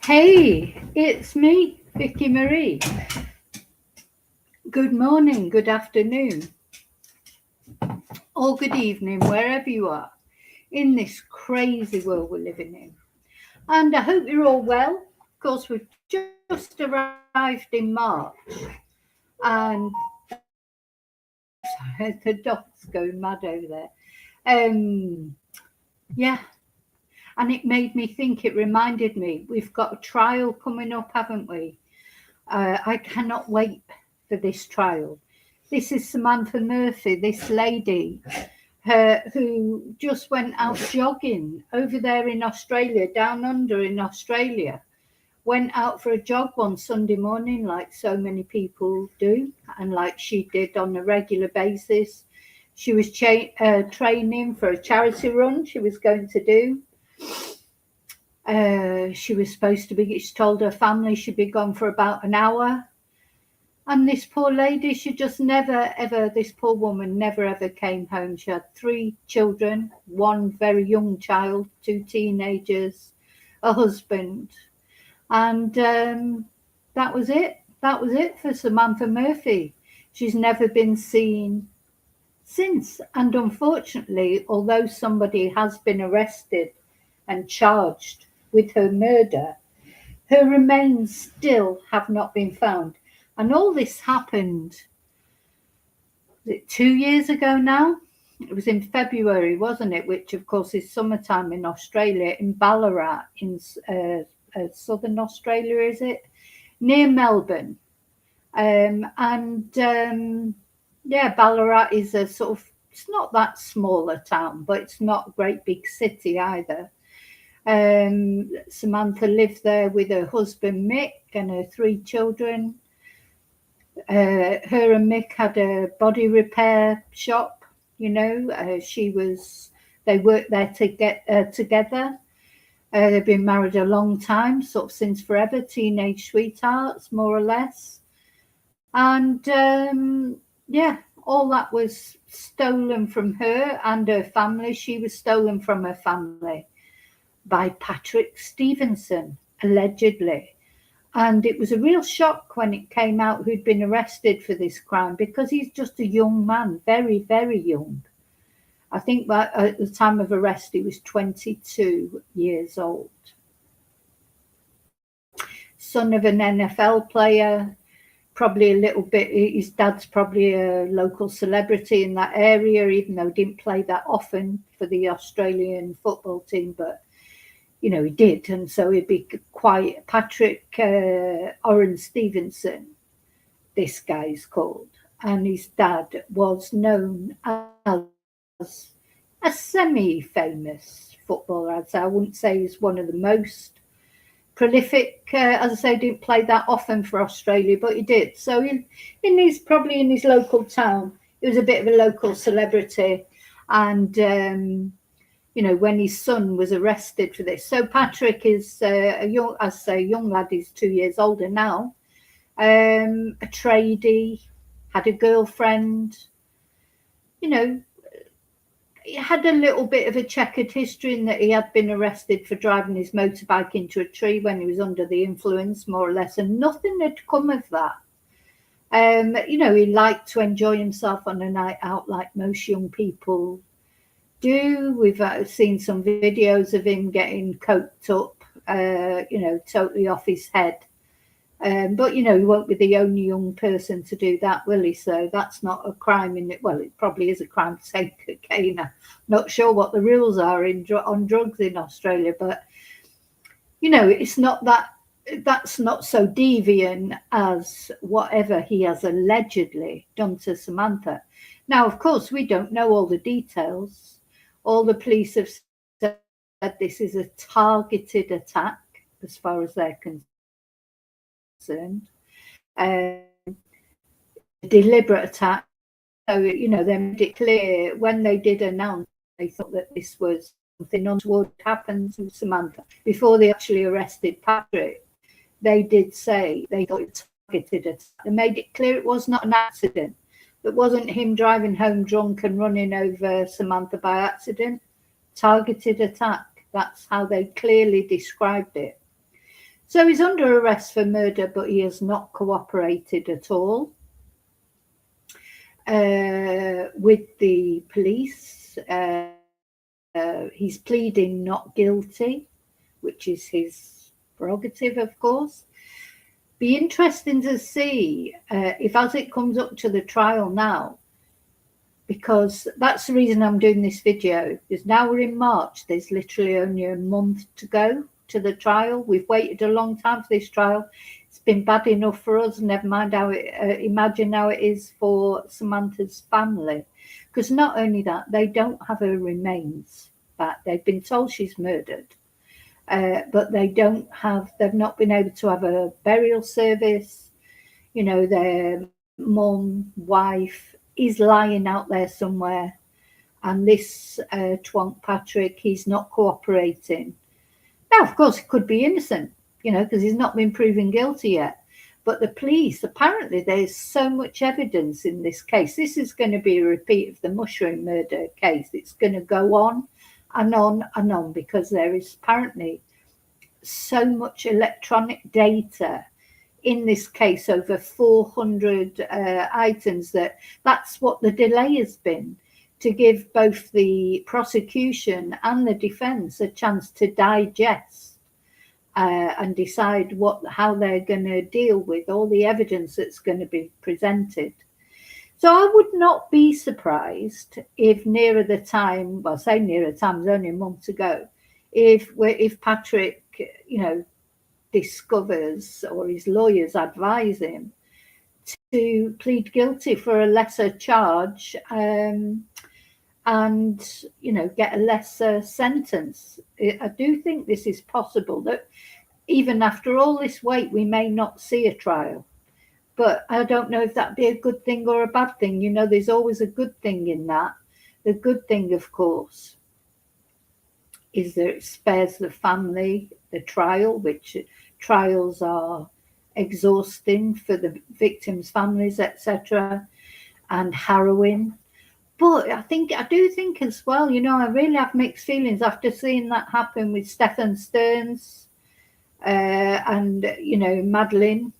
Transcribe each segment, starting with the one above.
Hey, it's me, Vicki Marie. Good morning, good afternoon, or good evening, wherever you are in this crazy world we're living in. And I hope you're all well. Of course, we've just arrived in March, and the dog's going mad over there. Yeah, and it made me think, it reminded me, we've got a trial coming up, haven't we? I cannot wait for this trial. This is Samantha Murphy, this lady who just went out jogging over there in Australia, down under in Australia. Went out for a jog one Sunday morning, like so many people do, and like she did on a regular basis. She was training for a charity run she was going to do. She was supposed to be, she told her family she'd be gone for about an hour. And this poor lady, she just never, ever, this poor woman never, ever came home. She had 3 children, 1 very young child, 2 teenagers, a husband. And that was it. That was it for Samantha Murphy. She's never been seen since. And unfortunately, although somebody has been arrested and charged with her murder, her remains still have not been found. And all this happened, was it 2 years ago now? It was in February, wasn't it? Which, of course, is summertime in Australia, in Ballarat, in southern Australia, is it? Near Melbourne. Yeah, Ballarat is a sort of, it's not that small a town, but it's not a great big city either. Samantha lived there with her husband Mick and her 3 children. Her and Mick had a body repair shop, you know. They worked there to get together. They've been married a long time, sort of since forever, teenage sweethearts, more or less. And yeah, all that was stolen from her and her family. She was stolen from her family by Patrick Stevenson, allegedly. And it was a real shock when it came out who'd been arrested for this crime, because he's just a young man, very, very young. I think at the time of arrest, he was 22 years old. Son of an NFL player, probably a little bit, his dad's probably a local celebrity in that area, even though he didn't play that often for the Australian football team, but you know, he did. And so he'd be quite Patrick Oren Stevenson, this guy's called. And his dad was known as a semi-famous footballer. I wouldn't say he's one of the most prolific. As I say, didn't play that often for Australia, but he did. So probably in his local town, he was a bit of a local celebrity. And you know, when his son was arrested for this. So Patrick is a young lad. He's 2 years older now. A tradie, had a girlfriend. You know, he had a little bit of a checkered history in that he had been arrested for driving his motorbike into a tree when he was under the influence, more or less, and nothing had come of that. You know, he liked to enjoy himself on a night out like most young people do. We've seen some videos of him getting coked up, you know, totally off his head. But, you know, he won't be the only young person to do that, will he? So that's not a crime in it. Well, it probably is a crime to take cocaine. I'm not sure what the rules are on drugs in Australia, but, you know, it's not that's not so deviant as whatever he has allegedly done to Samantha. Now, of course, we don't know all the details. All the police have said this is a targeted attack, as far as they're concerned. Deliberate attack. So, you know, they made it clear when they did announce, they thought that this was something untoward happened to Samantha. Before they actually arrested Patrick, they did say they thought it was targeted attack. They made it clear it was not an accident. It wasn't him driving home drunk and running over Samantha by accident. Targeted attack. That's how they clearly described it. So he's under arrest for murder, but he has not cooperated at all with the police. He's pleading not guilty, which is his prerogative, of course. Be interesting to see if, as it comes up to the trial now, because that's the reason I'm doing this video, because now we're in March, there's literally only a month to go to the trial. We've waited a long time for this trial. It's been bad enough for us, never mind how it, imagine how it is for Samantha's family. Because not only that, they don't have her remains back. They've been told she's murdered, but they've not been able to have a burial service. You know, their mum, wife is lying out there somewhere, and this twonk Patrick, he's not cooperating. Now, of course, he could be innocent, you know, because he's not been proven guilty yet. But the police, apparently there's so much evidence in this case. This is going to be a repeat of the mushroom murder case. It's going to go on and on and on, because there is apparently so much electronic data in this case, over 400 items, that's what the delay has been, to give both the prosecution and the defence a chance to digest and decide how they're going to deal with all the evidence that's going to be presented. So I would not be surprised if nearer the time, well, say nearer time, it's only a month to go, if Patrick, you know, discovers, or his lawyers advise him to plead guilty for a lesser charge, and, you know, get a lesser sentence. I do think this is possible, that even after all this wait, we may not see a trial. But I don't know if that'd be a good thing or a bad thing. You know, there's always a good thing in that. The good thing, of course, is that it spares the family the trial, which trials are exhausting for the victims' families, etc., and harrowing. But I do think as well, you know, I really have mixed feelings after seeing that happen with Stephen Stearns and, you know, Madeline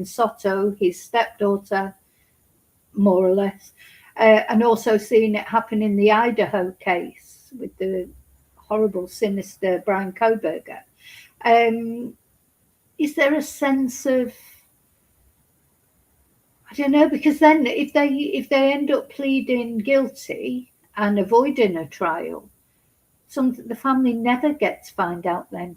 Soto, his stepdaughter, more or less, and also seeing it happen in the Idaho case with the horrible, sinister Brian Kohberger. Is there a sense of, I don't know, because then if they end up pleading guilty and avoiding a trial, the family never gets to find out then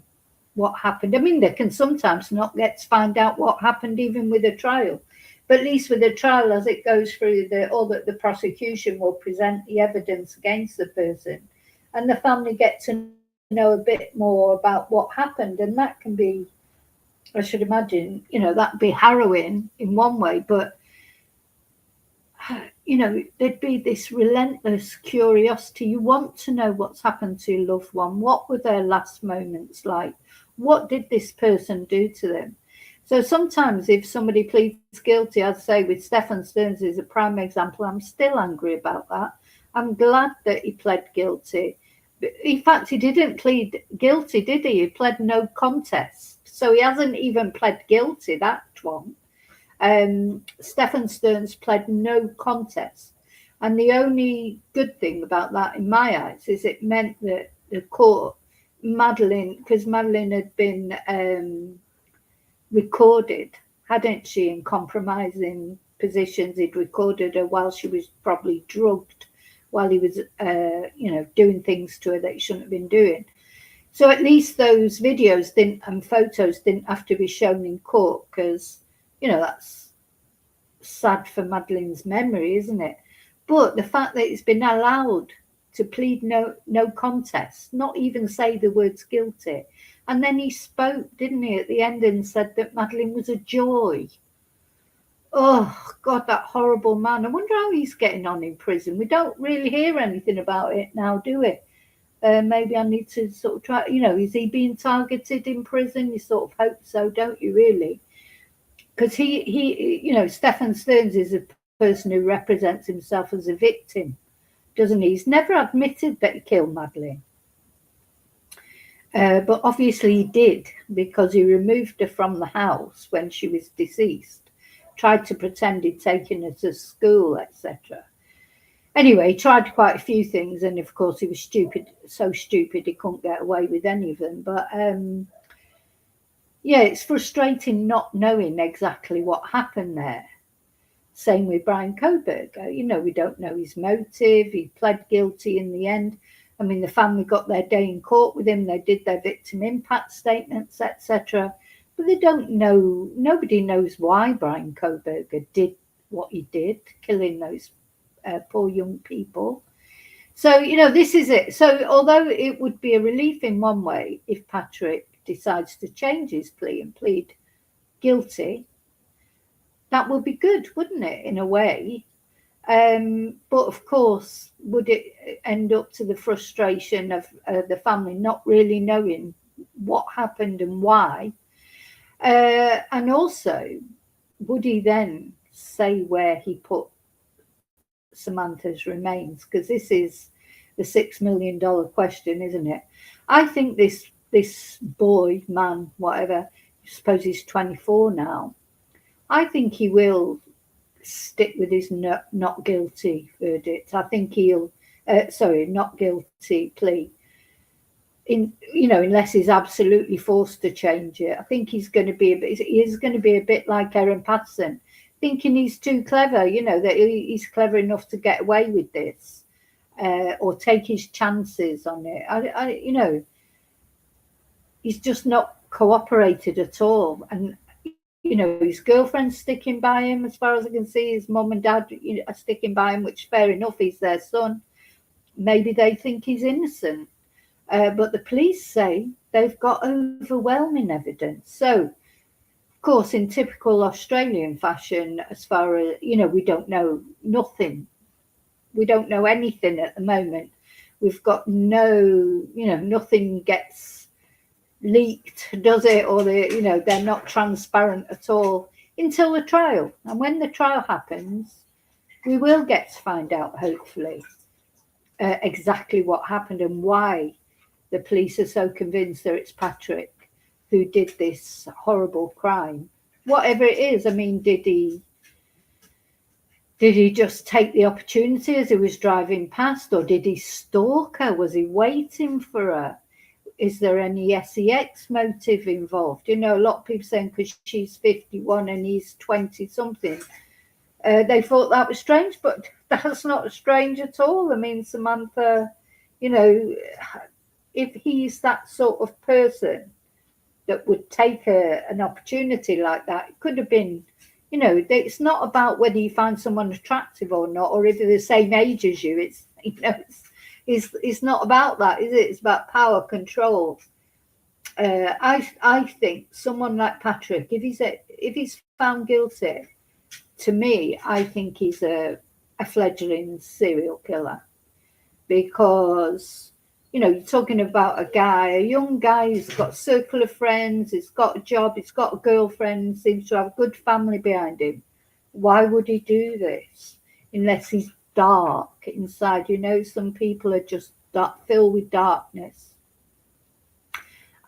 what happened. I mean, they can sometimes not get to find out what happened even with a trial, but at least with a trial, as it goes through, the prosecution will present the evidence against the person, and the family get to know a bit more about what happened, and that can be, I should imagine, you know, that'd be harrowing in one way, but you know, there'd be this relentless curiosity. You want to know what's happened to your loved one. What were their last moments like? What did this person do to them? So sometimes if somebody pleads guilty, I'd say with Stephen Stearns is a prime example, I'm still angry about that. I'm glad that he pled guilty. In fact, he didn't plead guilty, did he? He pled no contest. So he hasn't even pled guilty, that one. Stephen Stearns pled no contest. And the only good thing about that, in my eyes, is it meant that the court, because Madeline had been recorded, hadn't she, in compromising positions. He'd recorded her while she was probably drugged, while he was, you know, doing things to her that he shouldn't have been doing. So at least those videos and photos didn't have to be shown in court, because, you know, that's sad for Madeline's memory, isn't it? But the fact that it's been allowed to plead no contest, not even say the words guilty. And then he spoke, didn't he, at the end, and said that Madeline was a joy. Oh, God, that horrible man. I wonder how he's getting on in prison. We don't really hear anything about it now, do we? Maybe I need to sort of try, you know, is he being targeted in prison? You sort of hope so, don't you, really? Because he, you know, Stephen Stearns is a person who represents himself as a victim, doesn't he? He's never admitted that he killed Madeline. But obviously he did, because he removed her from the house when she was deceased, tried to pretend he'd taken her to school, etc. Anyway, he tried quite a few things, and of course he was stupid, so stupid he couldn't get away with any of them. But yeah, it's frustrating not knowing exactly what happened there. Same with Brian Coburg. We don't know his motive. He pled guilty in the end. I mean, the family got their day in court with him. They did their victim impact statements, etc. But they don't know. Nobody knows why Brian Coburg did what he did, killing those poor young people. So, this is it. So, although it would be a relief in one way if Patrick decides to change his plea and plead guilty, that would be good, wouldn't it, in a way? But of course, would it end up to the frustration of the family not really knowing what happened and why? And also, would he then say where he put Samantha's remains? Because this is the $6 million question, isn't it? I think this boy, man, whatever, I suppose he's 24 now. I think he will stick with his not guilty verdict. I think he'll, not guilty plea. Unless he's absolutely forced to change it. I think he's going to be a bit like Aaron Patterson, thinking he's too clever. That he's clever enough to get away with this, or take his chances on it. He's just not cooperated at all, and his girlfriend's sticking by him, as far as I can see. His mum and dad are sticking by him, which fair enough, he's their son. Maybe they think he's innocent. But the police say they've got overwhelming evidence. So, of course, in typical Australian fashion, as far as, we don't know nothing. We don't know anything at the moment. We've got nothing gets leaked, does it? Or they're not transparent at all until the trial. And when the trial happens, we will get to find out, hopefully, exactly what happened and why the police are so convinced that it's Patrick who did this horrible crime. Whatever it is, I mean, did he just take the opportunity as he was driving past, or did he stalk her? Was he waiting for her? Is there any sex motive involved? A lot of people saying because she's 51 and he's 20 something, they thought that was strange, but that's not strange at all. I mean, Samantha, if he's that sort of person that would take an opportunity like that, it could have been, it's not about whether you find someone attractive or not, or if they're the same age as you. It's not about that, is it? It's about power, control. I think someone like Patrick, if he's found guilty, to me, I think he's a fledgling serial killer, because you're talking about a young guy who's got a circle of friends, he's got a job, he's got a girlfriend, seems to have a good family behind him. Why would he do this? Unless he's dark inside. Some people are just filled with darkness.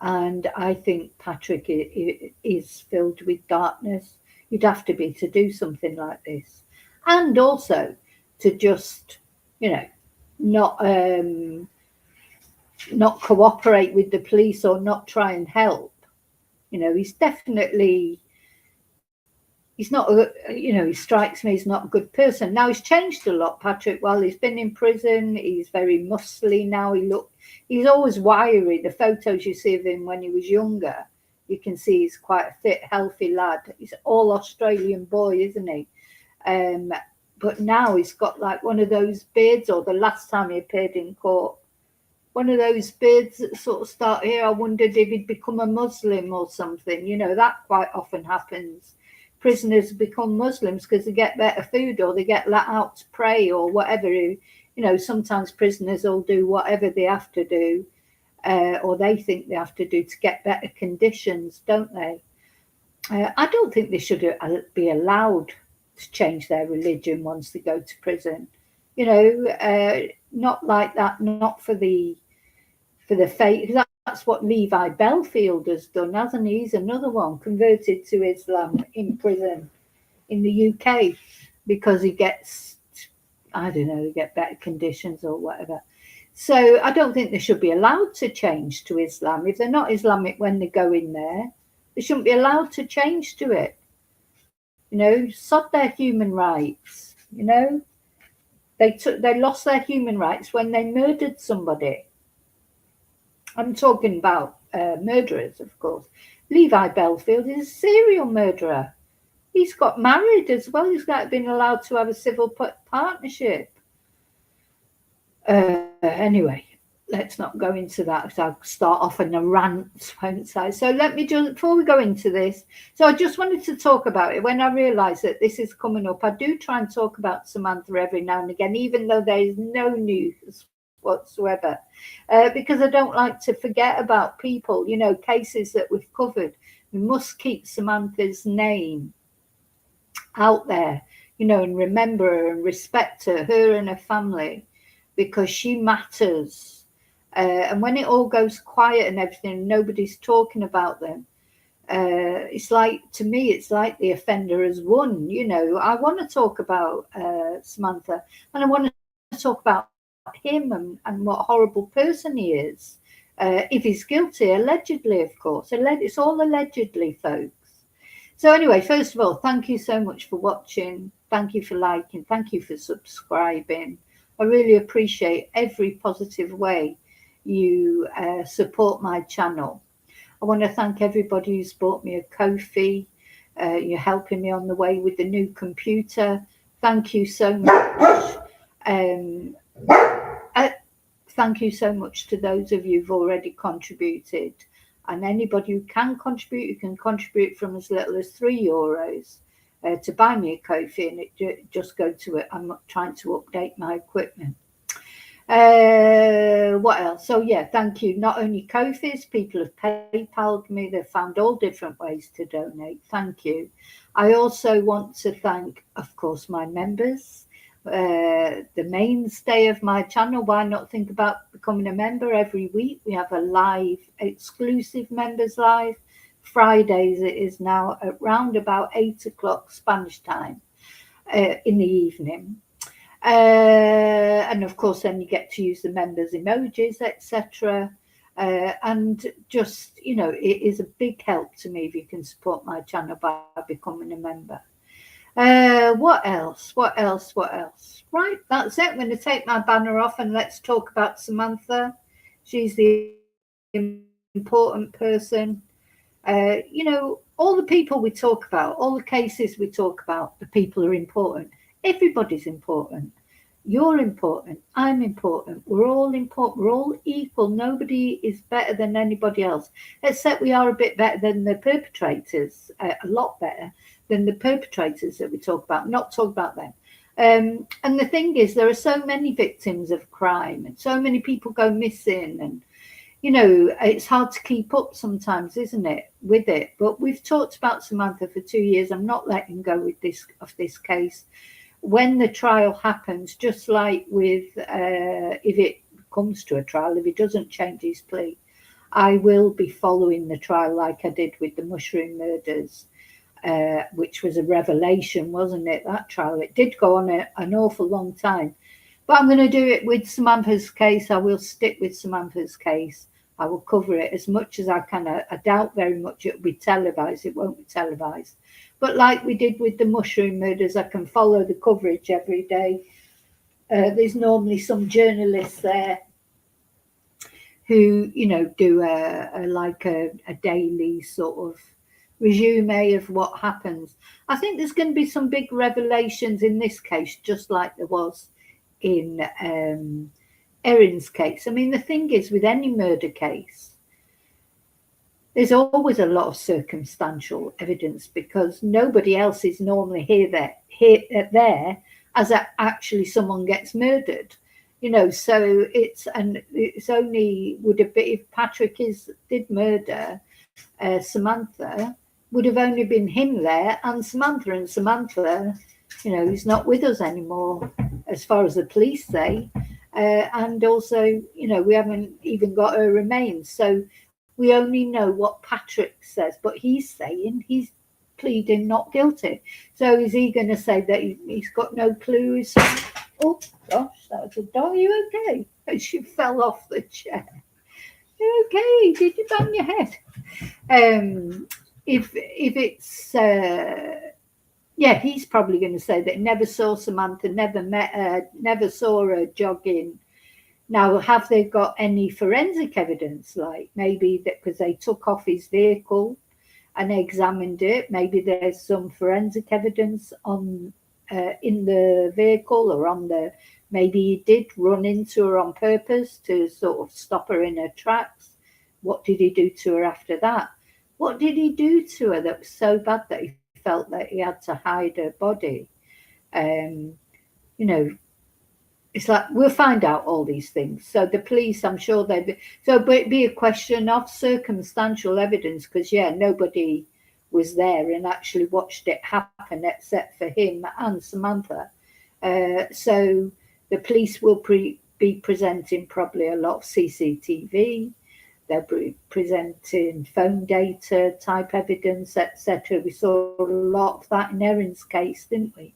And I think Patrick is filled with darkness. You'd have to be to do something like this. And also to just, not cooperate with the police or not try and help. He's definitely, he's not, he strikes me as not a good person. Now, he's changed a lot, Patrick. Well, he's been in prison. He's very muscly now. He's always wiry. The photos you see of him when he was younger, you can see he's quite a fit, healthy lad. He's all Australian boy, isn't he? But now he's got like one of those beards, or the last time he appeared in court, one of those beards that sort of start here. I wondered if he'd become a Muslim or something. That quite often happens. Prisoners become Muslims because they get better food, or they get let out to pray, or whatever. Sometimes prisoners will do whatever they have to do, or they think they have to do to get better conditions, don't they? I don't think they should be allowed to change their religion once they go to prison. Not like that, not for the faith. that's what Levi Belfield has done, hasn't he? He's another one converted to Islam in prison in the UK because he gets, I don't know, they get better conditions or whatever. So I don't think they should be allowed to change to Islam. If they're not Islamic when they go in there, they shouldn't be allowed to change to it. You know, sod their human rights. You know, they lost their human rights when they murdered somebody. I'm talking about murderers, of course. Levi Belfield is a serial murderer. He's got married as well. He's not been allowed to have a civil partnership. Anyway, let's not go into that because I'll start off on a rant, won't I? So let me just, before we go into this, so I just wanted to talk about it. When I realise that this is coming up, I do try and talk about Samantha every now and again, even though there is no news whatsoever, because I don't like to forget about people, you know, cases that we've covered. We must keep Samantha's name out there, you know, and remember her and respect her and her family, because she matters. And when it all goes quiet and everything, nobody's talking about them, it's like, to me, it's like the offender has won. You know, I want to talk about Samantha, and I want to talk about him and what horrible person he is. If he's guilty, allegedly, of course. It's all allegedly, folks. So anyway, first of all, thank you so much for watching. Thank you for liking. Thank you for subscribing. I really appreciate every positive way you support my channel. I want to thank everybody who's bought me a Ko-fi. You're helping me on the way with the new computer. Thank you so much. Thank you so much to those of you who've already contributed. And anybody who can contribute, you can contribute from as little as €3 to buy me a Ko-fi, and it just go to it. I'm not trying to update my equipment. What else? So yeah, thank you. Not only Ko-fis, people have PayPal'd me. They've found all different ways to donate. Thank you. I also want to thank, of course, my members. The mainstay of my channel. Why not think about becoming a member? Every week we have a live, exclusive members live. Fridays it is now at round about 8 o'clock Spanish time in the evening. And of course then you get to use the members emojis, etc. And just, you know, it is a big help to me if you can support my channel by becoming a member. What else? Right, that's it. I'm going to take my banner off and let's talk about Samantha. She's the important person. You know, all the people we talk about, all the cases we talk about, the people are important. Everybody's important. You're important. I'm important. We're all important. We're all equal. Nobody is better than anybody else, except we are a bit better than the perpetrators, a lot better than the perpetrators that we talk about. Not talk about them. And the thing is, there are so many victims of crime and so many people go missing, and you know, it's hard to keep up sometimes, isn't it, with it? But we've talked about Samantha for 2 years. I'm not letting go with this case. When the trial happens, just like with if it comes to a trial, if he doesn't change his plea, I will be following the trial like I did with the mushroom murders, which was a revelation, wasn't it, that trial? It did go on an awful long time. But I'm going to do it with Samantha's case. I will stick with Samantha's case. I will cover it as much as I can. I doubt very much it will be televised. It won't be televised. But like we did with the mushroom murders, I can follow the coverage every day. There's normally some journalists there who, you know, do a daily sort of resume of what happens. I think there's going to be some big revelations in this case, just like there was in Erin's case. I mean, the thing is, with any murder case, there's always a lot of circumstantial evidence because nobody else is normally there as actually someone gets murdered, you know. So it's only would have been if Patrick did murder Samantha, would have only been him there and Samantha, you know, he's not with us anymore as far as the police say. And also, you know, we haven't even got her remains. So we only know what Patrick says, but he's saying he's pleading not guilty. So is he going to say that he's got no clue? Oh gosh, that was a dog. Are you okay? She fell off the chair. You okay? Did you bang your head? If it's yeah, he's probably going to say that he never saw Samantha, never met her, never saw her jogging. Now, have they got any forensic evidence? Like maybe that because they took off his vehicle and examined it, maybe there's some forensic evidence on in the vehicle or on the. Maybe he did run into her on purpose to sort of stop her in her tracks. What did he do to her after that? What did he do to her that was so bad that he felt that he had to hide her body? You know, it's like we'll find out all these things. So the police, I'm sure but it'd be a question of circumstantial evidence because yeah, nobody was there and actually watched it happen except for him and Samantha. So the police will be presenting probably a lot of CCTV. They'll be presenting phone data type evidence, etc. We saw a lot of that in Erin's case, didn't we?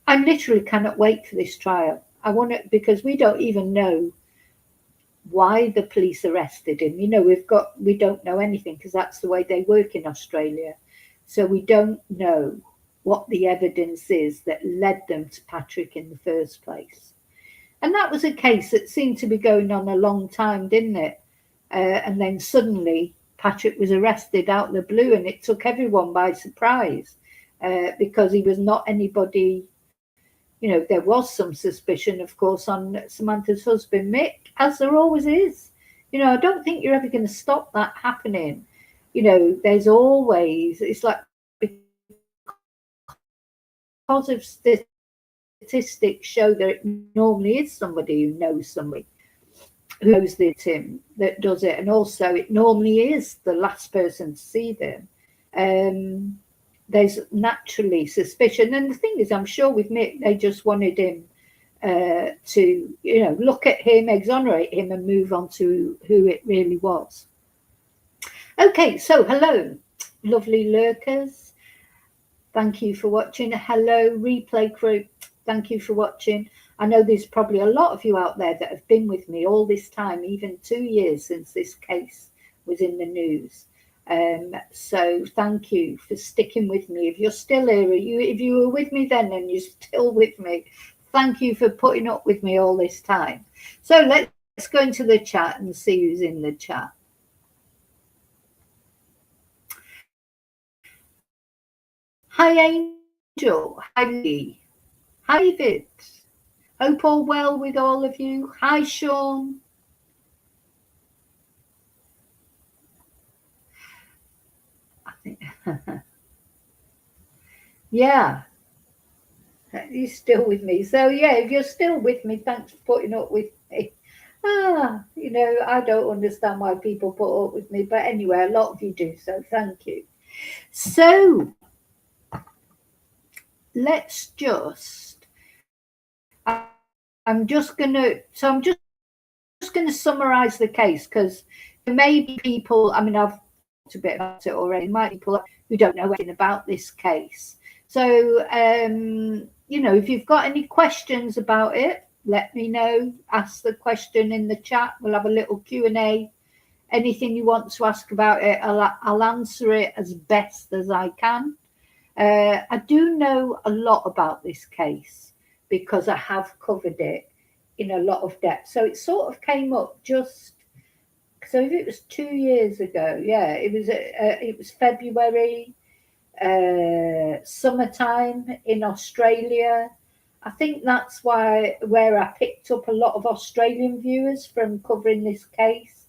I literally cannot wait for this trial. I want it because we don't even know why the police arrested him. You know, we don't know anything because that's the way they work in Australia. So we don't know what the evidence is that led them to Patrick in the first place. And that was a case that seemed to be going on a long time, didn't it? And then suddenly Patrick was arrested out of the blue and it took everyone by surprise because he was not anybody. You know, there was some suspicion, of course, on Samantha's husband, Mick, as there always is. You know, I don't think you're ever going to stop that happening. You know, there's always, it's like because of statistics show that it normally is somebody who knows somebody who knows the Tim that does it. And also it normally is the last person to see them. There's naturally suspicion. And the thing is, I'm sure with Mick, they just wanted him to, you know, look at him, exonerate him and move on to who it really was. Okay, so hello, lovely lurkers. Thank you for watching. Hello, replay crew. Thank you for watching. I know there's probably a lot of you out there that have been with me all this time, even 2 years since this case was in the news. So thank you for sticking with me. If you're still here, if you were with me then and you're still with me, thank you for putting up with me all this time. So let's go into the chat and see who's in the chat. Hi Angel, hi Lee, hi David. Hope all well with all of you. Hi Sean. I think yeah, you're still with me. So yeah, if you're still with me, thanks for putting up with me. You know, I don't understand why people put up with me, but anyway, a lot of you do, so thank you. So let's just I'm just gonna summarize the case because there may be people, I mean, I've talked a bit about it already, might be people who don't know anything about this case. So you know, if you've got any questions about it, let me know. Ask the question in the chat. We'll have a little Q&A. Anything you want to ask about it, I'll answer it as best as I can. I do know a lot about this case because I have covered it in a lot of depth. So it sort of came up just, so if it was 2 years ago, yeah, it was February, summertime in Australia. I think that's where I picked up a lot of Australian viewers from covering this case.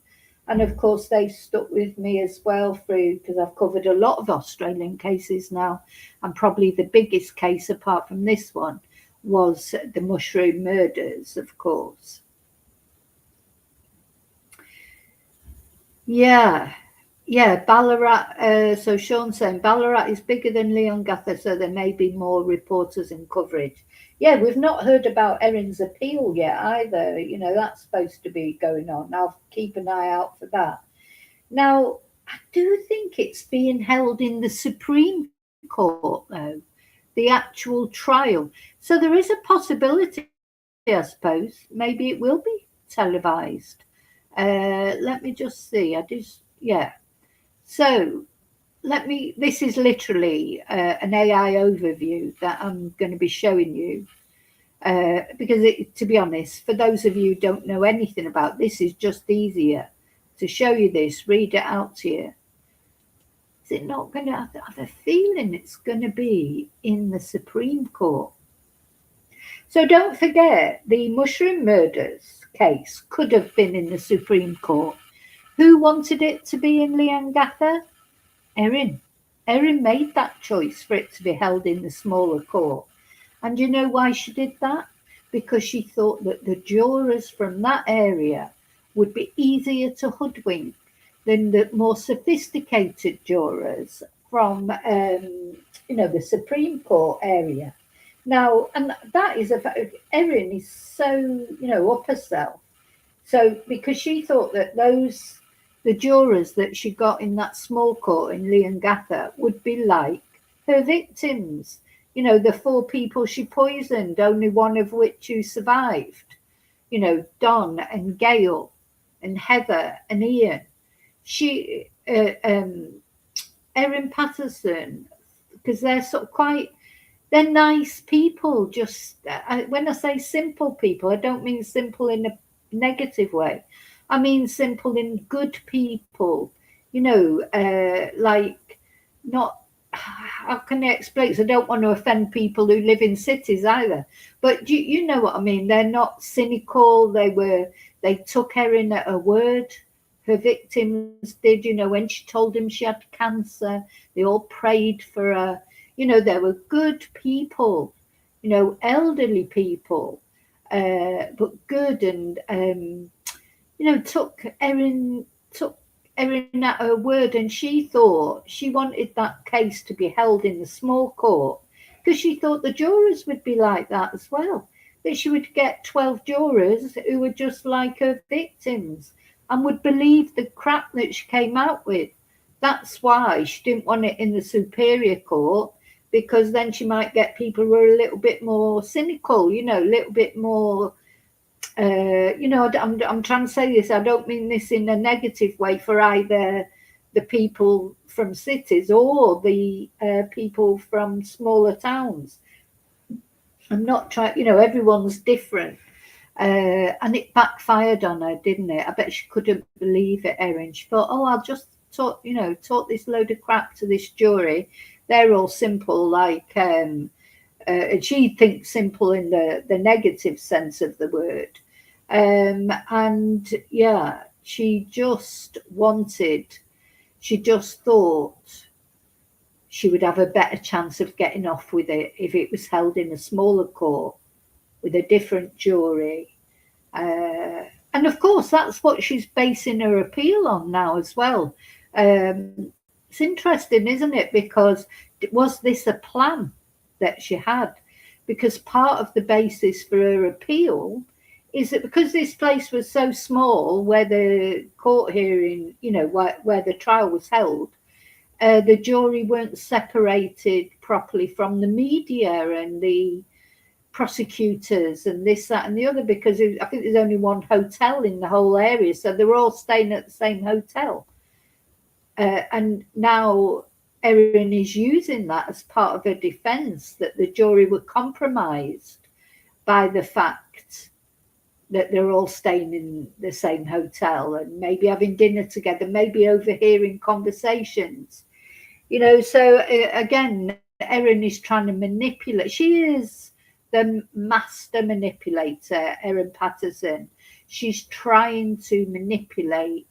And of course, they stuck with me as well through, because I've covered a lot of Australian cases now. And probably the biggest case, apart from this one, was the mushroom murders, of course. Yeah, Yeah, Ballarat. So Sean's saying Ballarat is bigger than Leongatha, so there may be more reporters and coverage. Yeah, we've not heard about Erin's appeal yet either. You know, that's supposed to be going on. I'll keep an eye out for that. Now, I do think it's being held in the Supreme Court, though, the actual trial. So there is a possibility, I suppose. Maybe it will be televised. Let me just see. Yeah. So this is literally an AI overview that I'm going to be showing you. Because to be honest, for those of you who don't know anything about this, is just easier to show you this, read it out to you. Is it not going to? I have a feeling it's going to be in the Supreme Court. So don't forget, the mushroom murders case could have been in the Supreme Court. Who wanted it to be in Leongatha? Erin. Erin made that choice for it to be held in the smaller court. And you know why she did that? Because she thought that the jurors from that area would be easier to hoodwink than the more sophisticated jurors from, the Supreme Court area. Now, and that is about Erin is so, up herself. So because she thought that the jurors that she got in that small court in Leongatha would be like her victims. You know, the four people she poisoned, only one of which who survived. You know, Don and Gail and Heather and Ian. Erin Patterson, because they're sort of they're nice people. Just when I say simple people, I don't mean simple in a negative way. I mean simple in good people. Like not. How can I explain? 'Cause I don't want to offend people who live in cities either. But you know what I mean. They're not cynical. They took Erin at her word. Her victims did. When she told him she had cancer, they all prayed for her. They were good people. Elderly people, but good, and took Erin at her word, and she thought she wanted that case to be held in the small court because she thought the jurors would be like that as well. That she would get 12 jurors who were just like her victims and would believe the crap that she came out with. That's why she didn't want it in the Superior Court, because then she might get people who are a little bit more cynical, a little bit more. I'm trying to say this. I don't mean this in a negative way for either the people from cities or the people from smaller towns. I'm not trying. Everyone's different, and it backfired on her, didn't it? I bet she couldn't believe it, Erin. She thought, "Oh, I'll just talk this load of crap to this jury. They're all simple, like." And she thinks simple in the negative sense of the word. And yeah, she just thought she would have a better chance of getting off with it if it was held in a smaller court with a different jury. And of course, that's what she's basing her appeal on now as well. It's interesting, isn't it? Because was this a plan that she had? Because part of the basis for her appeal is that because this place was so small, where the court hearing, where the trial was held, the jury weren't separated properly from the media and the prosecutors and this, that, and the other, because I think there's only one hotel in the whole area, so they were all staying at the same hotel. And now Erin is using that as part of her defence, that the jury were compromised by the fact that they're all staying in the same hotel and maybe having dinner together, maybe overhearing conversations. So again, Erin is trying to manipulate. She is the master manipulator, Erin Patterson. She's trying to manipulate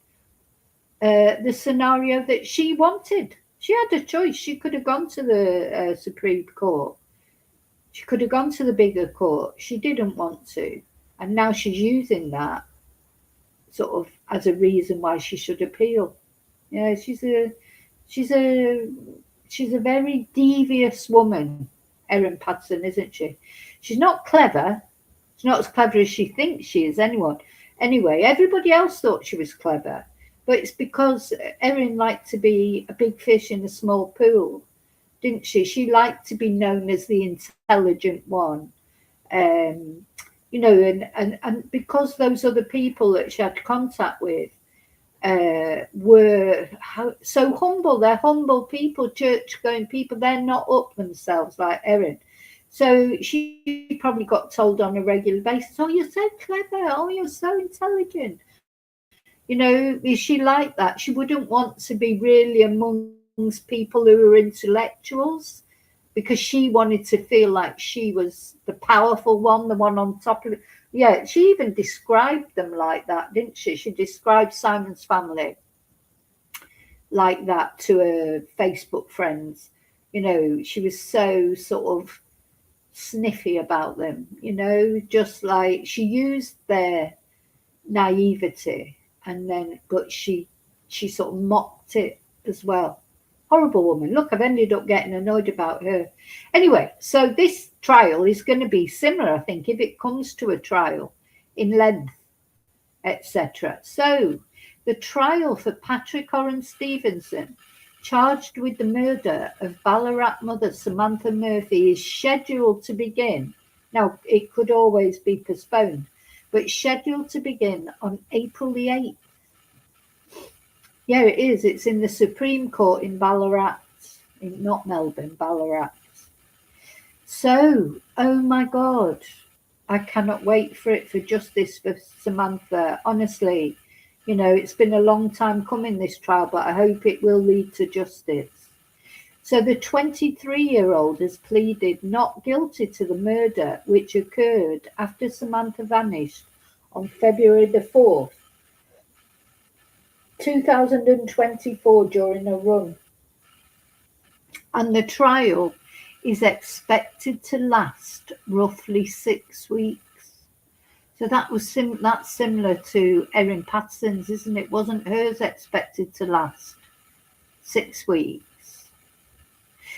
the scenario that she wanted. She had a choice. She could have gone to the Supreme Court. She could have gone to the bigger court. She didn't want to. And now she's using that sort of as a reason why she should appeal. Yeah, she's a she's a very devious woman, Erin Patterson, isn't she? She's not clever. She's not as clever as she thinks she is. Anyway, everybody else thought she was clever, but it's because Erin liked to be a big fish in a small pool, didn't she? She liked to be known as the intelligent one. Um, and because those other people that she had contact with were so humble. They're humble people, church going people. They're not up themselves like Erin. So she probably got told on a regular basis, "Oh, you're so clever. Oh, you're so intelligent." Is she like that? She wouldn't want to be really amongst people who are intellectuals because she wanted to feel like she was the powerful one, the one on top of it. Yeah, she even described them like that, didn't she? She described Simon's family like that to her Facebook friends. She was so sort of sniffy about them, just like she used their naivety and then, but she sort of mocked it as well. Horrible woman. Look, I've ended up getting annoyed about her. Anyway, so this trial is going to be similar, I think, if it comes to a trial in length, etc. So, the trial for Patrick Oren Stevenson, charged with the murder of Ballarat mother Samantha Murphy, is scheduled to begin. Now, it could always be postponed, but it's scheduled to begin on April the 8th. Yeah, it is. It's in the Supreme Court in Ballarat, not Melbourne, Ballarat. So, oh my God, I cannot wait for it, for justice for Samantha. Honestly, it's been a long time coming, this trial, but I hope it will lead to justice. So the 23-year-old has pleaded not guilty to the murder which occurred after Samantha vanished on February the 4th, 2024 during a run. And the trial is expected to last roughly 6 weeks. So that's similar to Erin Patterson's, isn't it? Wasn't hers expected to last 6 weeks?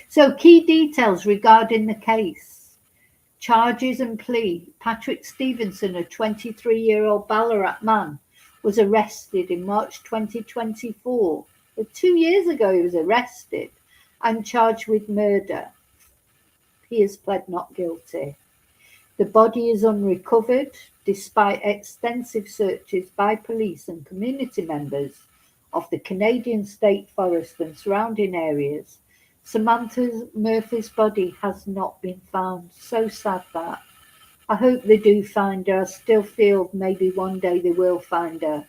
So key details regarding the case. Charges and plea. Patrick Stevenson, a 23-year-old Ballarat man, was arrested in March 2024. But 2 years ago he was arrested and charged with murder. He has pled not guilty. The body is unrecovered despite extensive searches by police and community members of the Canadian State Forest and surrounding areas. Samantha Murphy's body has not been found. So sad that. I hope they do find her. I still feel maybe one day they will find her.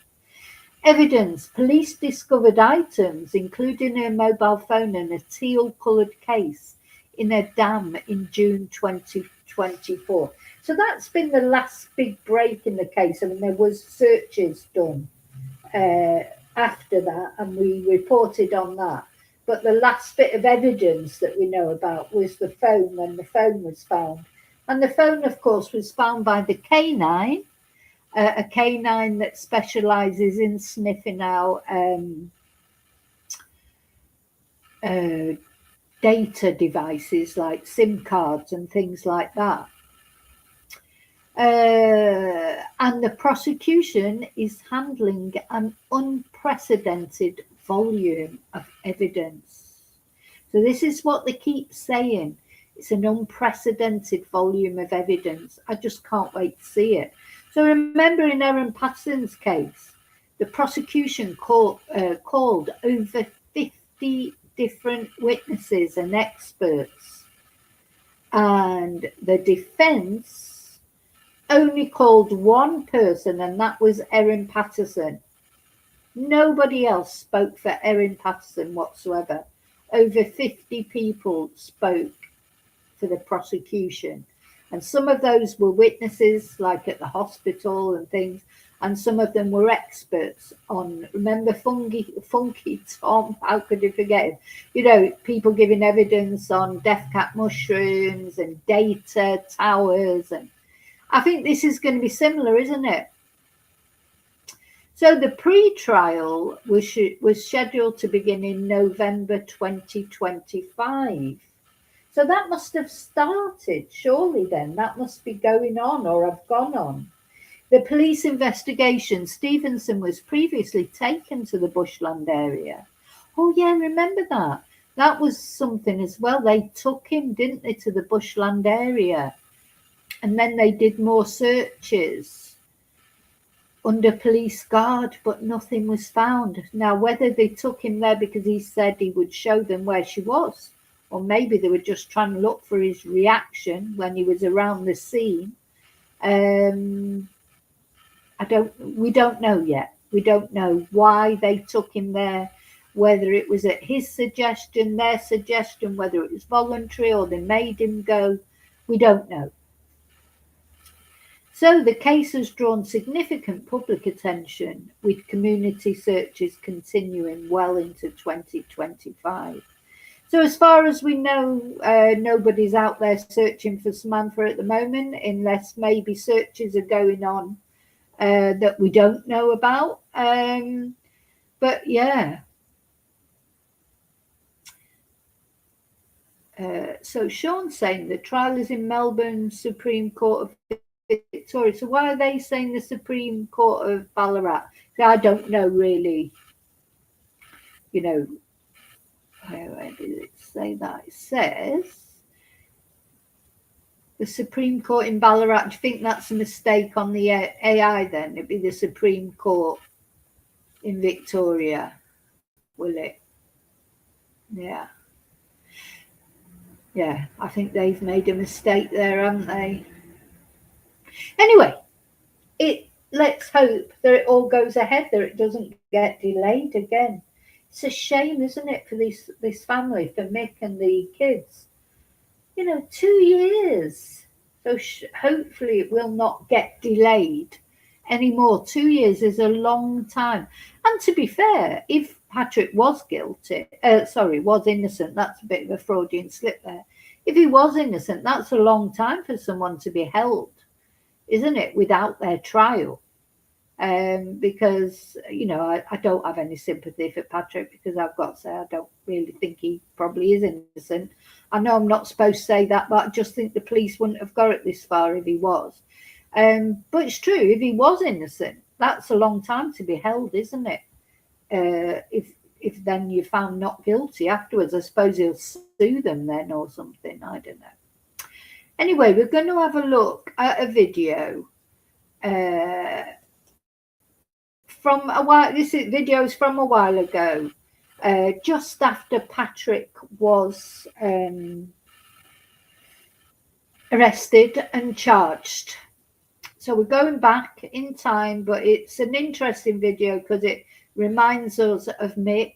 Evidence. Police discovered items, including her mobile phone and a teal-coloured case, in a dam in June 2024. So that's been the last big break in the case. I mean, there was searches done after that, and we reported on that. But the last bit of evidence that we know about was the phone, when the phone was found. And the phone, of course, was found by the canine, a canine that specialises in sniffing out data devices like SIM cards and things like that. And the prosecution is handling an unprecedented volume of evidence. So this is what they keep saying. It's an unprecedented volume of evidence. I just can't wait to see it. So remember, in Erin Patterson's case, the prosecution called over 50 different witnesses and experts. And the defence only called one person, and that was Erin Patterson. Nobody else spoke for Erin Patterson whatsoever. Over 50 people spoke for the prosecution. And some of those were witnesses, like at the hospital and things, and some of them were experts on, remember Funky Tom, how could you forget him? People giving evidence on death cap mushrooms and data towers. And I think this is going to be similar, isn't it? So the pre-trial was scheduled to begin in November 2025. So that must have started, surely then. That must be going on or have gone on. The police investigation, Stevenson was previously taken to the bushland area. Oh yeah, remember that? That was something as well. They took him, didn't they, to the bushland area. And then they did more searches under police guard, but nothing was found. Now, whether they took him there because he said he would show them where she was, or maybe they were just trying to look for his reaction when he was around the scene. We don't know yet. We don't know why they took him there, whether it was at his suggestion, their suggestion, whether it was voluntary or they made him go. We don't know. So the case has drawn significant public attention, with community searches continuing well into 2025. So as far as we know, nobody's out there searching for Samantha at the moment, unless maybe searches are going on that we don't know about. But yeah. So Sean's saying the trial is in Melbourne Supreme Court of Victoria. So why are they saying the Supreme Court of Ballarat? So I don't know really. You know, where did it say that? It says the Supreme Court in Ballarat. Do you think that's a mistake on the AI then? It'd be the Supreme Court in Victoria, will it? Yeah. Yeah, I think they've made a mistake there, haven't they? Anyway, let's hope that it all goes ahead, that it doesn't get delayed again. It's a shame, isn't it, for this family, for Mick and the kids. 2 years. So hopefully it will not get delayed anymore. 2 years is a long time. And to be fair, if Patrick was was innocent, that's a bit of a Freudian slip there. If he was innocent, that's a long time for someone to be held, isn't it, without their trial? Because, I don't have any sympathy for Patrick, because I've got to say, I don't really think he probably is innocent. I know I'm not supposed to say that, but I just think the police wouldn't have got it this far if he was. But it's true, if he was innocent, that's a long time to be held, isn't it? If then you're found not guilty afterwards, I suppose he'll sue them then or something. I don't know. Anyway, we're going to have a look at a video from a while. This video is from a while ago, just after Patrick was arrested and charged. So we're going back in time, but it's an interesting video because it reminds us of Mick.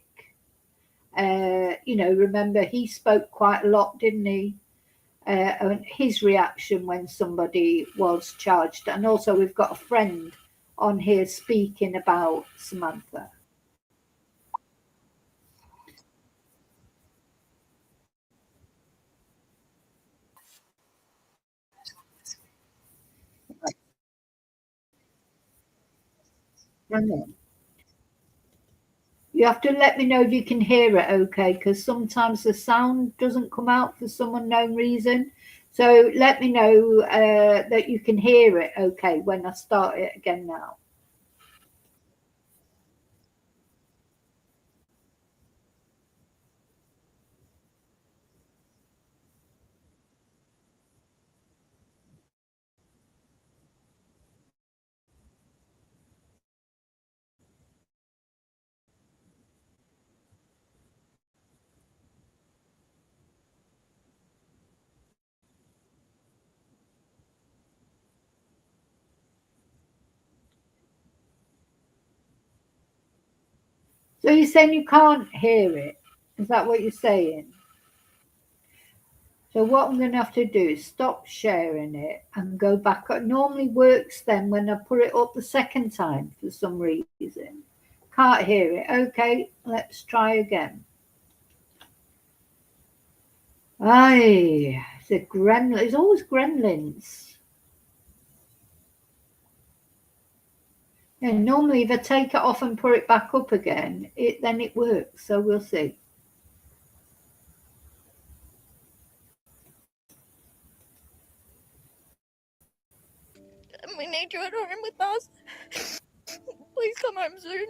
Remember, he spoke quite a lot, didn't he? And his reaction when somebody was charged. And also we've got a friend on here speaking about Samantha. You have to let me know if you can hear it, okay? Because sometimes the sound doesn't come out for some unknown reason. So let me know that you can hear it, okay, when I start it again now. So you're saying you can't hear it? Is that what you're saying? So what I'm going to have to do is stop sharing it and go back. It normally works then when I put it up the second time for some reason. Can't hear it. Okay, let's try again. Aye, it's a gremlin. It's always gremlins. And normally, if I take it off and put it back up again, then it works. So we'll see. We need you at home with us. Please come home soon.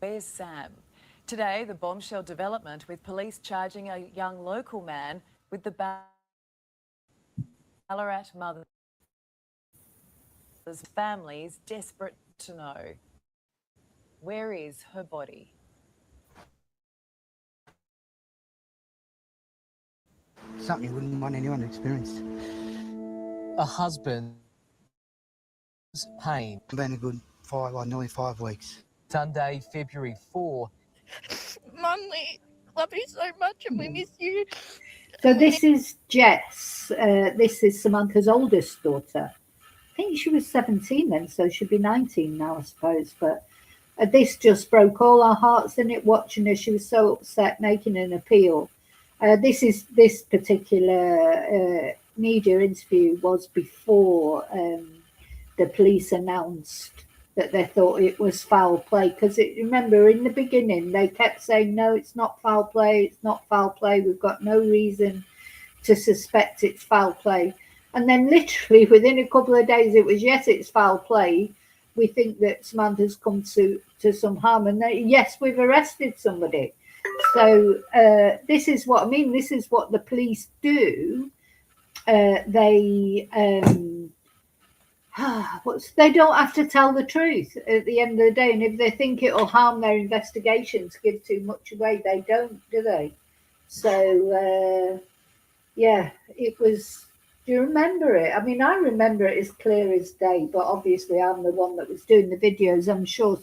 Where's Sam? Today, the bombshell development with police charging a young local man with the Ballarat mother's family is desperate to know, where is her body? Something you wouldn't want anyone to experience. A husband's pain. It's been a good nearly 5 weeks. Sunday, February 4. Mum, we love you so much and we miss you. So this is Jess. This is Samantha's oldest daughter. I think she was 17 then, so she'd be 19 now, I suppose. But this just broke all our hearts, didn't it, watching her? She was so upset, making an appeal. This particular media interview was before the police announced that they thought it was foul play. Because remember, in the beginning, they kept saying, no, it's not foul play, it's not foul play, we've got no reason to suspect it's foul play. And then literally within a couple of days, it was, yes, it's foul play. We think that Samantha's come to some harm. And yes, we've arrested somebody. So this is what I mean. This is what the police do. They don't have to tell the truth at the end of the day. And if they think it'll harm their investigations, give too much away, they don't, do they? So, yeah, it was. Do you remember it? I mean, I remember it as clear as day, but obviously I'm the one that was doing the videos. I'm sure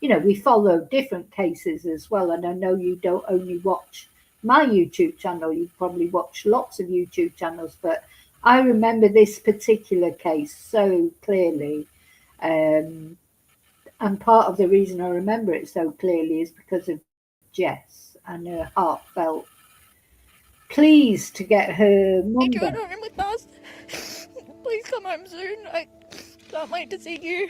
we follow different cases as well. And I know you don't only watch my YouTube channel, you probably watch lots of YouTube channels, but I remember this particular case so clearly. And part of the reason I remember it so clearly is because of Jess and her heartfelt pleased to get her mum Need you back. at home with us. Please come home soon. I can't wait to see you.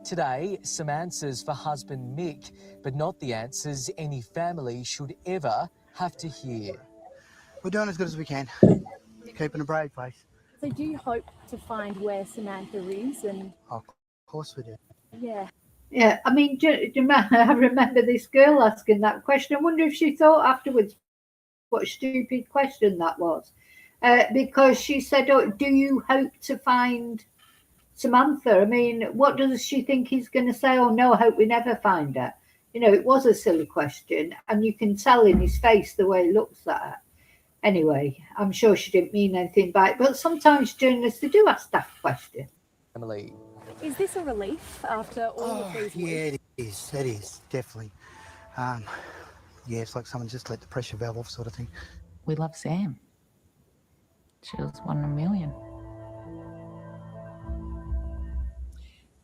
Today, some answers for husband Mick, but not the answers any family should ever have to hear. We're doing as good as we can. Keeping a brave face. So do you hope to find where Samantha is? And Of course we do. yeah. Yeah, I mean, I remember this girl asking that question. I wonder if she thought afterwards what a stupid question that was. Because she said, oh, do you hope to find Samantha? I mean, what does she think he's going to say? Oh, no, I hope we never find her. It was a silly question, and you can tell in his face the way he looks at her. Anyway, I'm sure she didn't mean anything by it, but sometimes journalists, they do ask daft questions. Family. Is this a relief after all of these weeks? Yeah, it is. It is, definitely. Yeah, it's like someone just let the pressure valve off sort of thing. We love Sam. She was 1 in a million.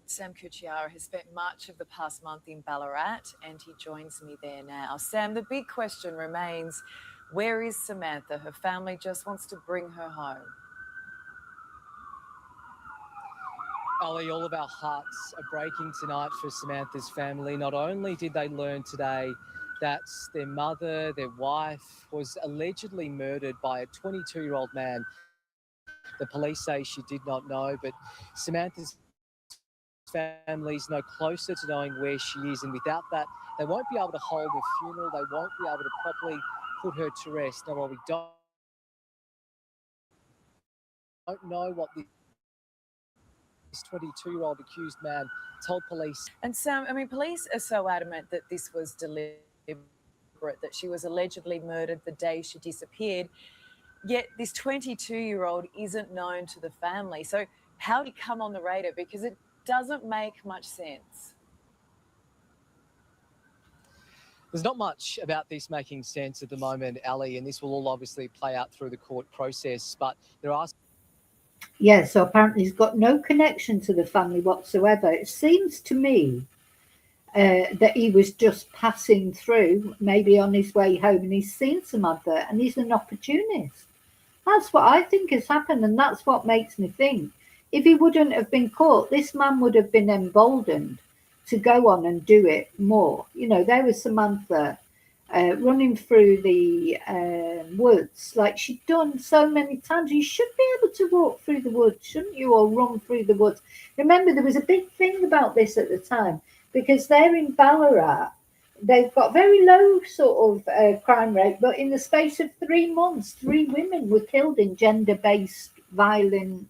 Sam Cucciaro has spent much of the past month in Ballarat and he joins me there now. Sam, the big question remains, where is Samantha? Her family just wants to bring her home. Ollie, all of our hearts are breaking tonight for Samantha's family. Not only did they learn today that their mother, their wife, was allegedly murdered by a 22-year-old man. The police say she did not know, but Samantha's family's no closer to knowing where she is, and without that, they won't be able to hold a funeral. They won't be able to properly put her to rest. Now, while we don't know what this 22-year-old accused man told police. And Sam, I mean, police are so adamant that this was deliberate, that she was allegedly murdered the day she disappeared, yet this 22-year-old isn't known to the family. So how did he come on the radar? Because it doesn't make much sense. There's not much about this making sense at the moment, Ali, and this will all obviously play out through the court process, but there are... Yeah, so apparently he's got no connection to the family whatsoever. It seems to me that he was just passing through, maybe on his way home, and he's seen Samantha, and he's an opportunist. That's what I think has happened, and that's what makes me think if he wouldn't have been caught, this man would have been emboldened to go on and do it more. You know, there was Samantha running through the woods like she'd done so many times. You should be able to walk through the woods, shouldn't you, or run through the woods? Remember, there was a big thing about this at the time, because they're in Ballarat. They've got very low sort of crime rate, but in the space of 3 months, 3 women were killed in gender-based violent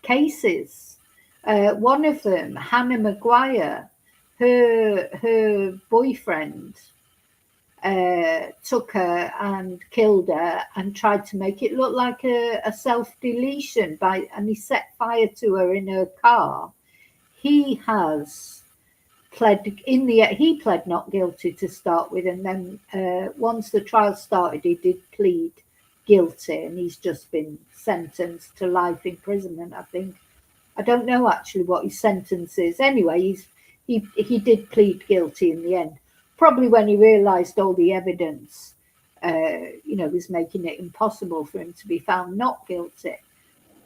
cases. One of them, Hannah Maguire, her boyfriend took her and killed her and tried to make it look like a self-deletion and he set fire to her in her car. He has pled he pled not guilty to start with, and then once the trial started, he did plead guilty, and he's just been sentenced to life imprisonment, I think. I don't know actually what his sentence is. Anyway, he did plead guilty in the end, probably when he realised all the evidence, was making it impossible for him to be found not guilty.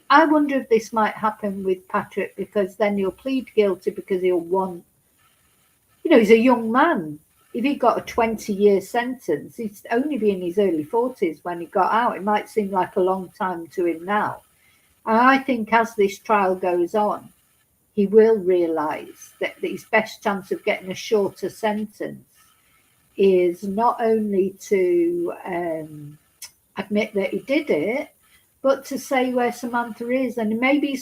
I wonder if this might happen with Patrick, because then he'll plead guilty because he'll want, he's a young man. If he got a 20-year sentence, he'd only be in his early 40s when he got out. It might seem like a long time to him now. And I think as this trial goes on, he will realise that his best chance of getting a shorter sentence is not only to admit that he did it, but to say where Samantha is. And maybe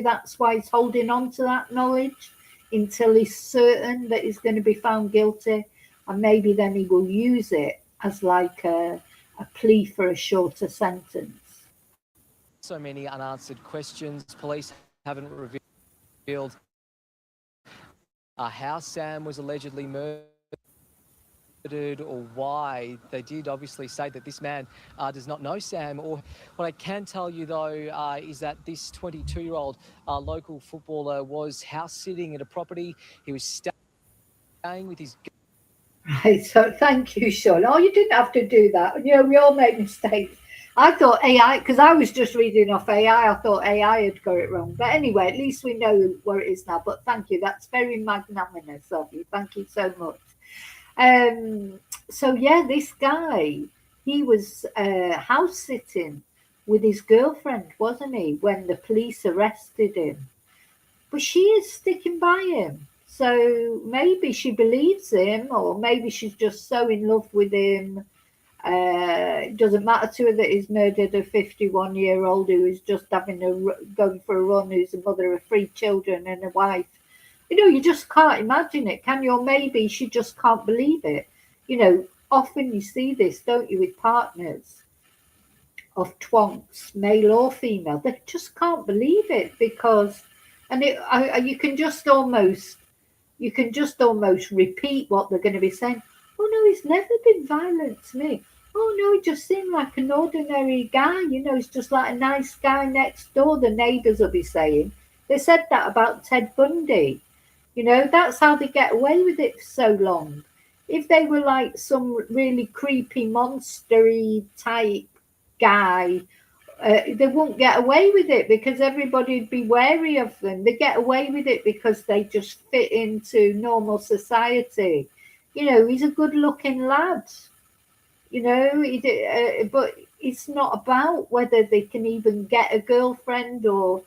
that's why he's holding on to that knowledge until he's certain that he's going to be found guilty, and maybe then he will use it as like a plea for a shorter sentence. So many unanswered questions. Police haven't revealed how Sam was allegedly murdered or why. They did obviously say that this man does not know Sam. Or what I can tell you though is that this 22-year-old local footballer was house sitting at a property. He was staying with his. Right, so thank you, Sean. Oh, you didn't have to do that. We all make mistakes. I thought AI, because I was just reading off AI, I thought AI had got it wrong. But anyway, at least we know where it is now. But thank you. That's very magnanimous of you. Thank you so much. So yeah, this guy, he was house sitting with his girlfriend, wasn't he, when the police arrested him? But she is sticking by him. So maybe she believes him, or maybe she's just so in love with him. It doesn't matter to her that he's murdered a 51-year-old who is just going for a run, who's a mother of 3 children and a wife. You just can't imagine it, can you? Or maybe she just can't believe it. Often you see this, don't you, with partners of twonks, male or female. They just can't believe it because, you can just almost repeat what they're going to be saying. Oh no, he's never been violent to me. Oh no, he just seemed like an ordinary guy. He's just like a nice guy next door, the neighbours will be saying. They said that about Ted Bundy. That's how they get away with it for so long. If they were like some really creepy, monstery type guy, they wouldn't get away with it because everybody would be wary of them. They get away with it because they just fit into normal society. He's a good-looking lad. But it's not about whether they can even get a girlfriend or,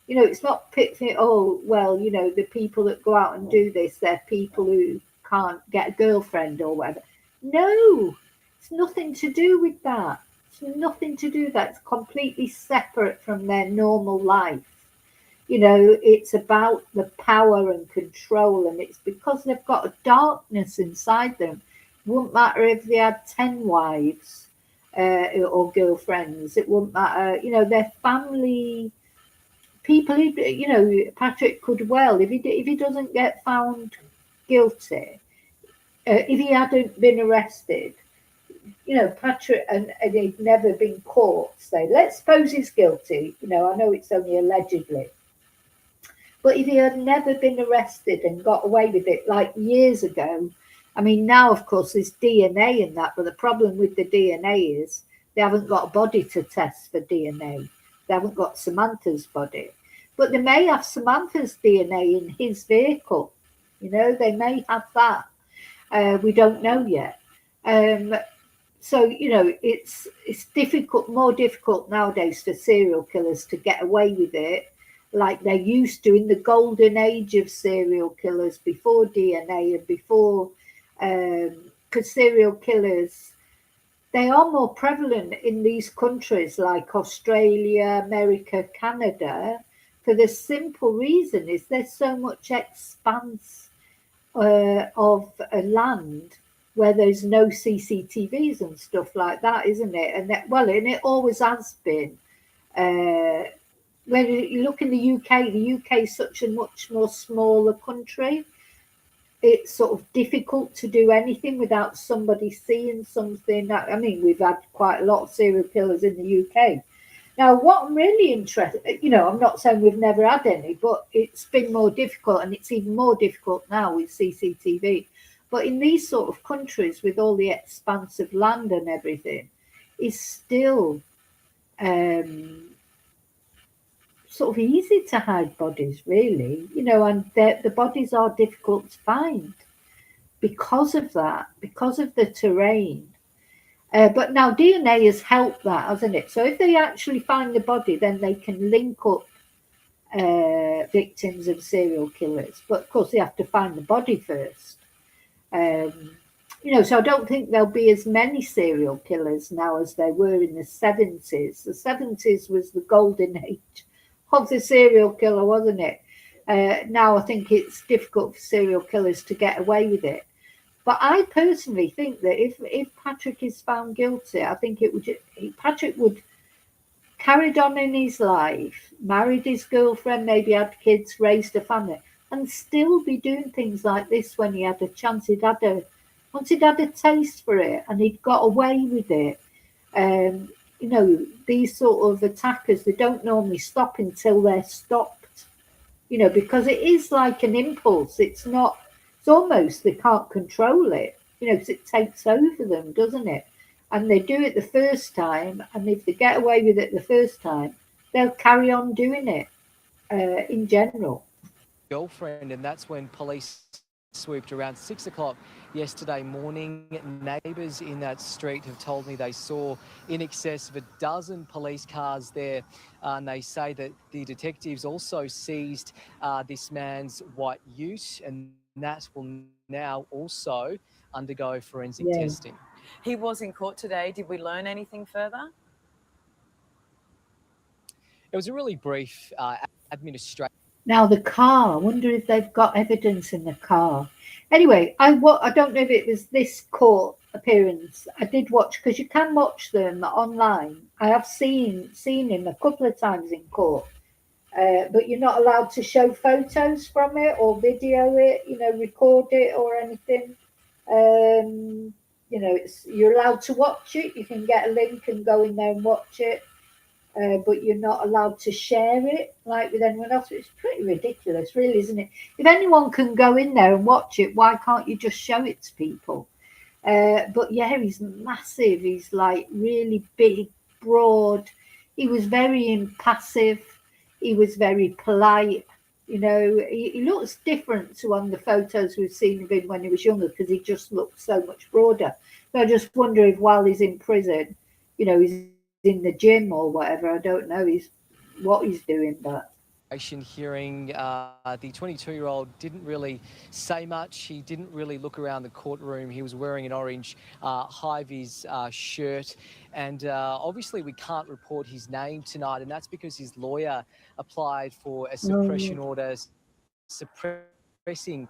it's not picking, the people that go out and do this, they're people who can't get a girlfriend or whatever. No, it's nothing to do with that. It's nothing to do with that. It's completely separate from their normal life. It's about the power and control, and it's because they've got a darkness inside them. It wouldn't matter if they had 10 wives or girlfriends. It wouldn't matter. Their family people. Patrick could well, if he doesn't get found guilty, if he hadn't been arrested, Patrick and he'd never been caught. Say, let's suppose he's guilty. I know it's only allegedly. But if he had never been arrested and got away with it like years ago, I mean, now, of course, there's DNA in that. But the problem with the DNA is they haven't got a body to test for DNA. They haven't got Samantha's body, but they may have Samantha's DNA in his vehicle. You know, they may have that. We don't know yet. So, you know, it's difficult, more difficult nowadays for serial killers to get away with it like they used to in the golden age of serial killers before DNA and before, because serial killers, they are more prevalent in these countries like Australia, America, Canada, for the simple reason is there's so much expanse of land where there's no CCTVs and stuff like that, isn't it? And that, well, and it always has been. When you look in the UK is such a much more smaller country. It's sort of difficult to do anything without somebody seeing something. I mean, we've had quite a lot of serial killers in the UK. Now, what I'm really interested, you know, I'm not saying we've never had any, but it's been more difficult, and it's even more difficult now with CCTV. But in these sort of countries with all the expanse of land and everything, it's still sort of easy to hide bodies, really, you know, and the bodies are difficult to find because of that, because of the terrain. But now DNA has helped that, hasn't it? So if they actually find the body, then they can link up victims of serial killers. But of course, they have to find the body first. You know, so I don't think there'll be as many serial killers now as there were in the 70s. The 70s was the golden age of the serial killer, wasn't it? Now I think it's difficult for serial killers to get away with it. But I personally think that if Patrick is found guilty, I think Patrick would carried on in his life, married his girlfriend, maybe had kids, raised a family, and still be doing things like this when he had a chance. Once he'd had a taste for it and he'd got away with it. You know, these sort of attackers, they don't normally stop until they're stopped, you know, because it is like an impulse. It's almost, they can't control it, you know, because it takes over them, doesn't it? And they do it the first time, and if they get away with it the first time, they'll carry on doing it in general. Girlfriend, and that's when police swooped around 6 o'clock yesterday morning. Neighbours in that street have told me they saw in excess of a dozen police cars there, and they say that the detectives also seized this man's white ute, and that will now also undergo forensic testing. He was in court today. Did we learn anything further? It was a really brief administration. Now the car, I wonder if they've got evidence in the car. Anyway, I don't know if it was this court appearance. I did watch, because you can watch them online. I have seen him a couple of times in court, but you're not allowed to show photos from it or video it, you know, record it or anything. You know, you're allowed to watch it. You can get a link and go in there and watch it. But you're not allowed to share it like with anyone else. It's pretty ridiculous, really, isn't it? If anyone can go in there and watch it, why can't you just show it to people? But yeah, he's massive. He's like really big, broad. He was very impassive. He was very polite. You know, he looks different to on the photos we've seen of him when he was younger, because he just looked so much broader. But I just wonder if while he's in prison, you know, he's in the gym or whatever. I don't know what he's doing, but hearing the 22-year-old didn't really say much. He didn't really look around the courtroom. He was wearing an orange high-vis shirt, and obviously we can't report his name tonight, and that's because his lawyer applied for a suppression order suppressing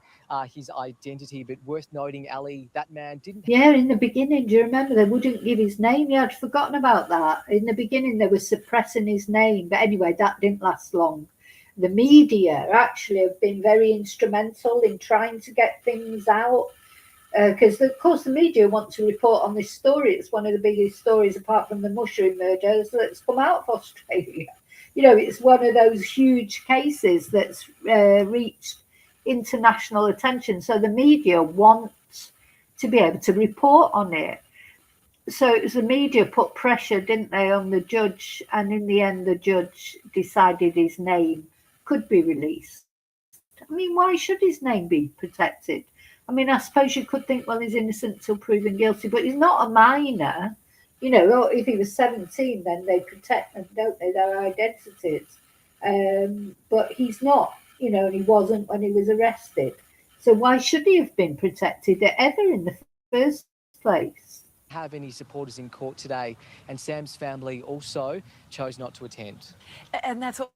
his identity. But worth noting, Ali, that man didn't... Yeah, in the beginning, do you remember they wouldn't give his name? Yeah, I'd forgotten about that. In the beginning, they were suppressing his name. But anyway, that didn't last long. The media actually have been very instrumental in trying to get things out. Because, of course, the media want to report on this story. It's one of the biggest stories, apart from the mushroom murders, that's come out of Australia. You know, it's one of those huge cases that's reached international attention. So the media want to be able to report on it. so it was the media put pressure, didn't they, on the judge, and in the end the judge decided his name could be released. I mean, why should his name be protected? I mean, I suppose you could think, well, he's innocent till proven guilty, but he's not a minor. You know, if he was 17, then they protect them, don't they, their identities. But he's not, you know, and he wasn't when he was arrested. So why should he have been protected ever in the first place? Have any supporters in court today, and Sam's family also chose not to attend. And that's what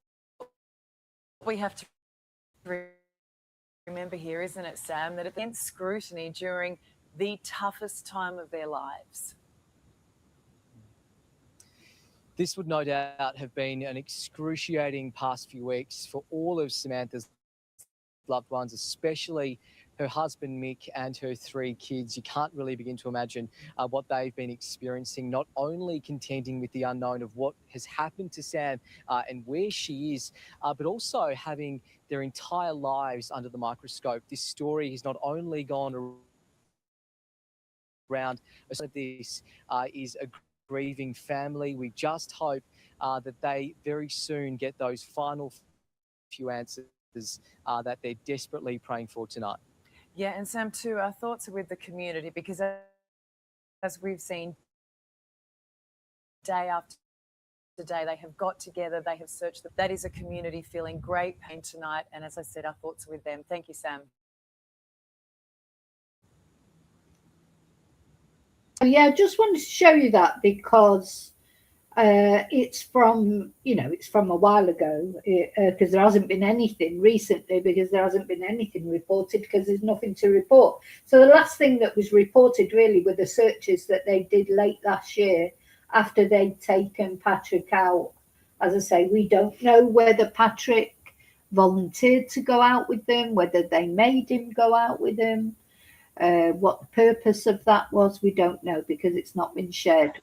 we have to remember here, isn't it, Sam, that it's scrutiny during the toughest time of their lives. This would no doubt have been an excruciating past few weeks for all of Samantha's loved ones, especially her husband Mick and her 3 kids. You can't really begin to imagine what they've been experiencing, not only contending with the unknown of what has happened to Sam and where she is, but also having their entire lives under the microscope. This story has not only gone around, this is a grieving family. We just hope that they very soon get those final few answers that they're desperately praying for tonight. Yeah, and Sam, too, our thoughts are with the community, because as we've seen day after day, they have got together, they have searched. That is a community feeling great pain tonight. And as I said, our thoughts are with them. Thank you, Sam. Yeah, I just wanted to show you that because it's from, you know, it's from a while ago, because there hasn't been anything recently, because there hasn't been anything reported, because there's nothing to report. So the last thing that was reported really were the searches that they did late last year after they'd taken Patrick out. As I say, we don't know whether Patrick volunteered to go out with them, whether they made him go out with them. What the purpose of that was, we don't know, because it's not been shared.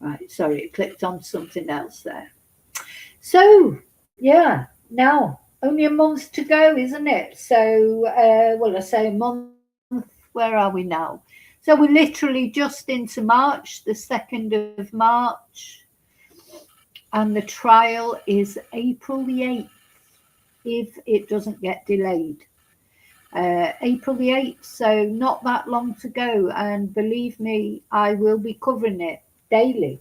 Right, sorry, it clicked on something else there. So, yeah, now only a month to go, isn't it? So, well, I say a month, where are we now? So we're literally just into March, the 2nd of March, and the trial is April the 8th, if it doesn't get delayed. April the 8th, so not that long to go, and believe me, I will be covering it daily.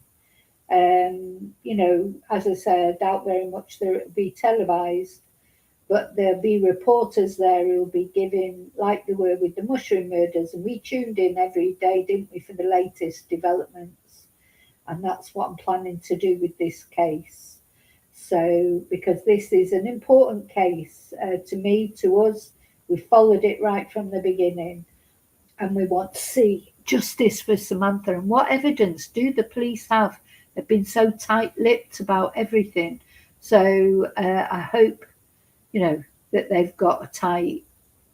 You know, as I say, I doubt very much that it'll be televised, but there'll be reporters there who'll be giving, like they were with the mushroom murders, and we tuned in every day, didn't we, for the latest developments, and that's what I'm planning to do with this case. So, because this is an important case to me, to us, we followed it right from the beginning, and we want to see justice for Samantha. And what evidence do the police have? They've been so tight-lipped about everything. So I hope, you know, that they've got a tight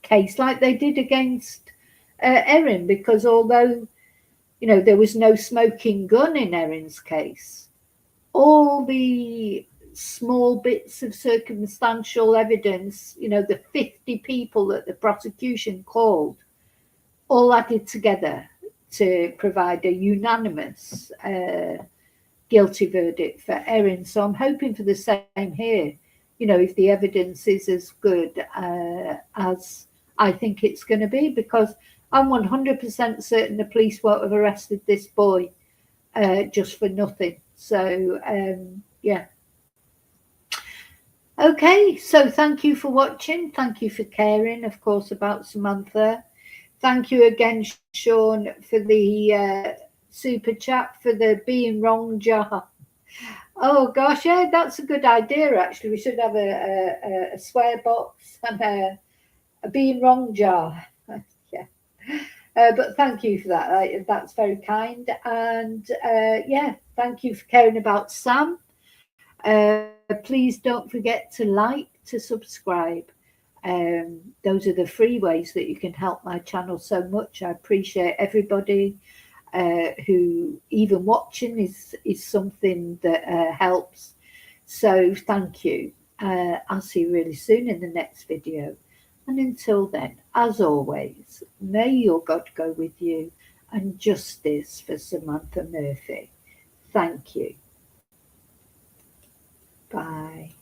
case like they did against Erin, because although, you know, there was no smoking gun in Erin's case, all the small bits of circumstantial evidence, you know, the 50 people that the prosecution called, all added together to provide a unanimous guilty verdict for Erin. So I'm hoping for the same here. You know, if the evidence is as good as I think it's going to be, because I'm 100% certain the police won't have arrested this boy just for nothing. So, yeah. Okay, so thank you for watching. Thank you for caring, of course, about Samantha. Thank you again, Sean, for the super chat, for the being wrong jar. Oh gosh, yeah, that's a good idea. Actually, we should have a swear box and a being wrong jar. Yeah, but thank you for that. That's very kind. And yeah, thank you for caring about Sam. Please don't forget to like, to subscribe. Those are the free ways that you can help my channel so much. I appreciate everybody who even watching is something that helps. So thank you. I'll see you really soon in the next video. And until then, as always, may your God go with you, and justice for Samantha Murphy. Thank you. Bye.